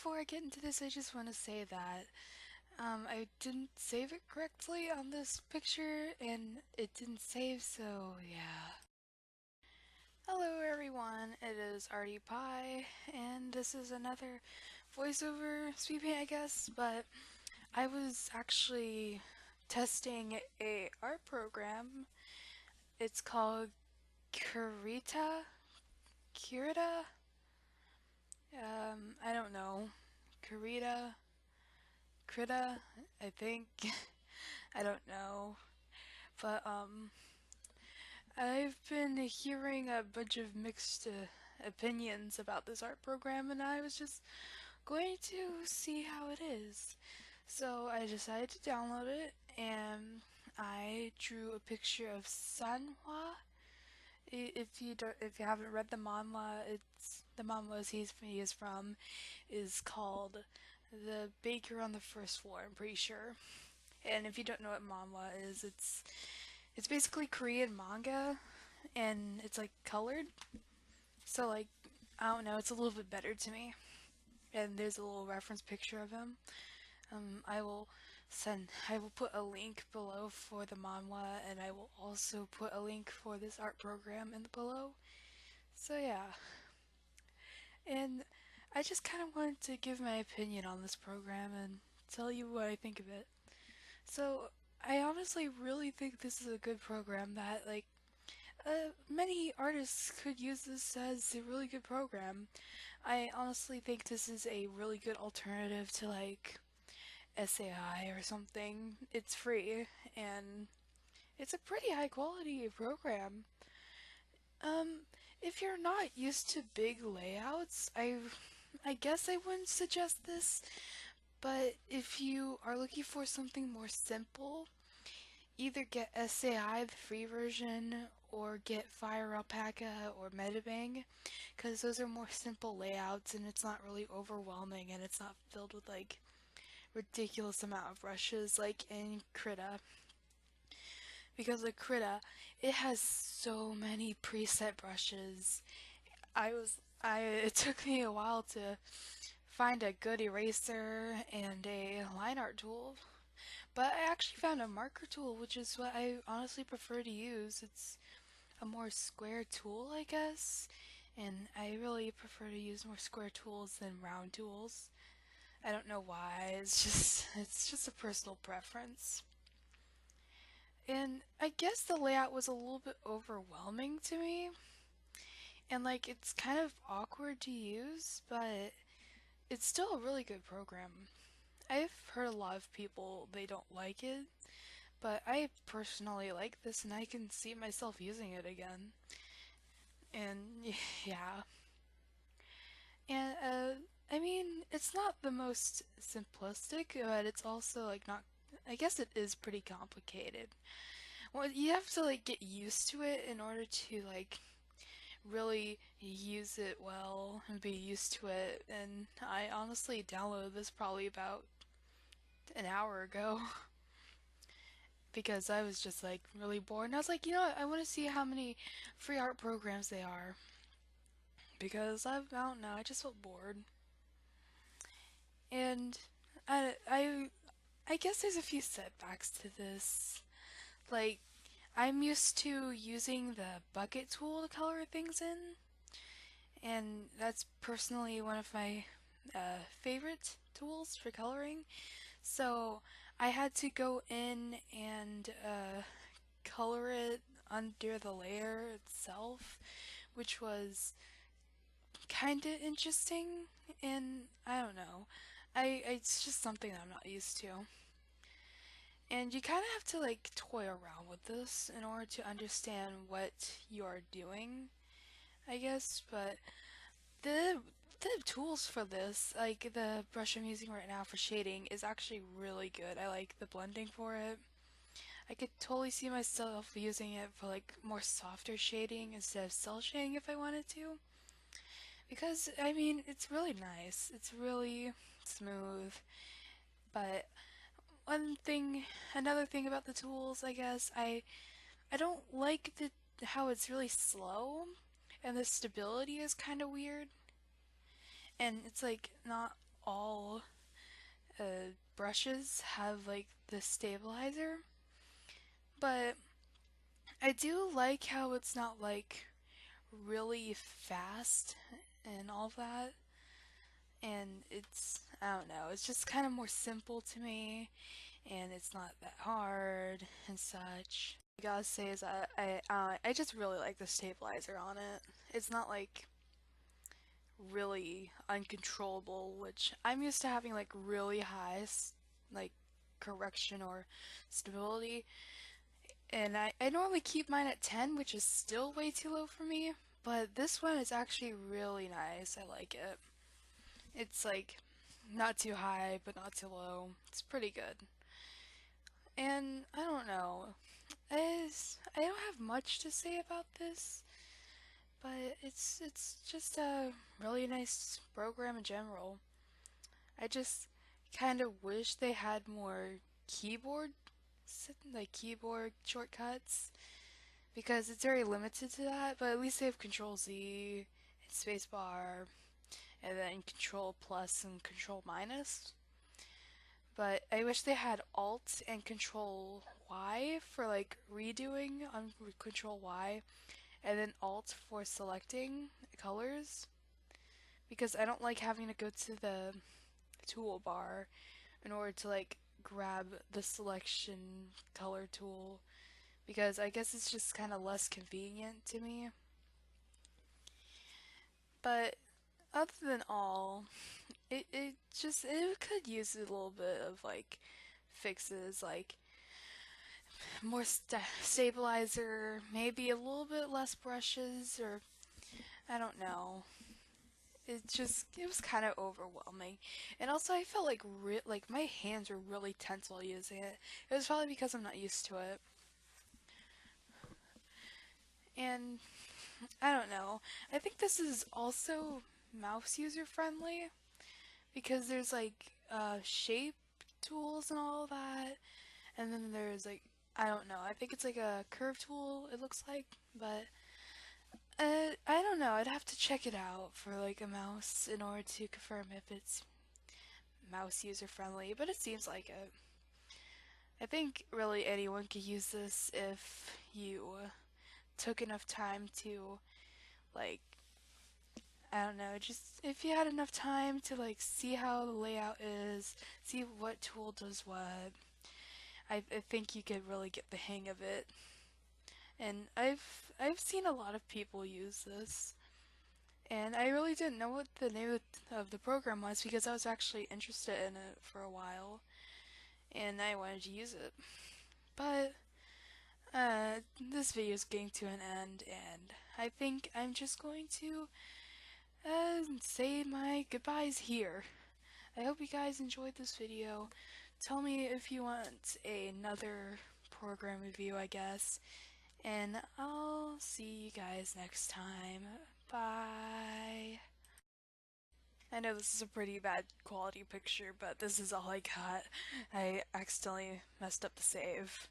before I get into this, I just want to say that I didn't save it correctly on this picture, and it didn't save, so yeah. Hello everyone, it is Artie Pie, and this is another voiceover speed paint, I guess, but I was actually testing a art program. It's called Kurita? Kurita? I don't know. Kurita? Krita, I think. I don't know. But I've been hearing a bunch of mixed opinions about this art program, and I was just going to see how it is. So I decided to download it, and I drew a picture of Sanhua. If you haven't read the manhwa, it's the manhwas he is from is called The Baker on the First Floor, I'm pretty sure. And if you don't know what manhwa is, it's basically Korean manga, and it's like colored. So like I don't know, it's a little bit better to me. And there's a little reference picture of him. I will put a link below for the manhwa, and I will also put a link for this art program in the below. So yeah, and I just kind of wanted to give my opinion on this program and tell you what I think of it. So I honestly really think this is a good program that many artists could use this as a really good program. I honestly think this is a really good alternative to like SAI or something. It's free and it's a pretty high quality program. Um, if you're not used to big layouts, I guess I wouldn't suggest this, but if you are looking for something more simple, either get SAI, the free version, or get Fire Alpaca or Metabang, because those are more simple layouts and it's not really overwhelming and it's not filled with like ridiculous amount of brushes like in Krita. Because with Krita, it has so many preset brushes. It took me a while to find a good eraser and a line art tool. But I actually found a marker tool, which is what I honestly prefer to use. It's a more square tool, I guess, and I really prefer to use more square tools than round tools. I don't know why, it's just a personal preference. And I guess the layout was a little bit overwhelming to me, and like it's kind of awkward to use, but it's still a really good program. I've heard a lot of people they don't like it, but I personally like this and I can see myself using it again. And yeah. And I mean, it's not the most simplistic, but it's also like not I guess it is pretty complicated. Well, you have to like get used to it in order to like really use it well and be used to it. And I honestly downloaded this probably about an hour ago because I was just like really bored. And I was like, you know what? I want to see how many free art programs they are because I don't know. I just felt bored. And I I I guess there's a few setbacks to this. Like I'm used to using the bucket tool to color things in, and that's personally one of my favorite tools for coloring. So I had to go in and color it under the layer itself, which was kind of interesting, and I don't know. It's just something that I'm not used to. And you kind of have to like toy around with this in order to understand what you're doing, I guess, but the the tools for this, like the brush I'm using right now for shading, is actually really good. I like the blending for it. I could totally see myself using it for like more softer shading instead of cell shading if I wanted to. Because I mean, it's really nice. It's really smooth. But one thing, another thing about the tools, I guess, I don't like the how it's really slow and the stability is kind of weird. And it's like not all brushes have like the stabilizer, but I do like how it's not like really fast and all that. And I don't know, it's just kind of more simple to me, and it's not that hard and such. I gotta say is I just really like the stabilizer on it. It's not like really uncontrollable, which I'm used to having like really high like correction or stability, and I normally keep mine at 10, which is still way too low for me, but this one is actually really nice. I like it. It's like not too high, but not too low. It's pretty good. And I don't know. I don't have much to say about this, but it's just a really nice program in general. I just kind of wish they had more keyboard like keyboard shortcuts because it's very limited to that, but at least they have Control Z and spacebar and then Control plus and Control minus. But I wish they had Alt and Control Y for like redoing on Control Y, and then Alt for selecting colors, because I don't like having to go to the toolbar in order to like grab the selection color tool, because I guess it's just kind of less convenient to me. But other than all, it could use a little bit of like fixes, like more stabilizer, maybe a little bit less brushes, or I don't know. It was kind of overwhelming, and also I felt like like my hands were really tense while using it. It was probably because I'm not used to it, and I don't know. I think this is also mouse user friendly because there's like shape tools and all of that, and then there's like I don't know. I think it's like a curve tool. It looks like, but I don't know. I'd have to check it out for like a mouse in order to confirm if it's mouse user friendly. But it seems like it. I think really anyone could use this if you took enough time to like I don't know, just if you had enough time to like see how the layout is, see what tool does what. I think you could really get the hang of it. And I've seen a lot of people use this. And I really didn't know what the name of the program was because I was actually interested in it for a while and I wanted to use it. But this video is getting to an end, and I think I'm just going to say my goodbyes here. I hope you guys enjoyed this video. Tell me if you want another program review, I guess. And I'll see you guys next time. Bye. I know this is a pretty bad quality picture, but this is all I got. I accidentally messed up the save.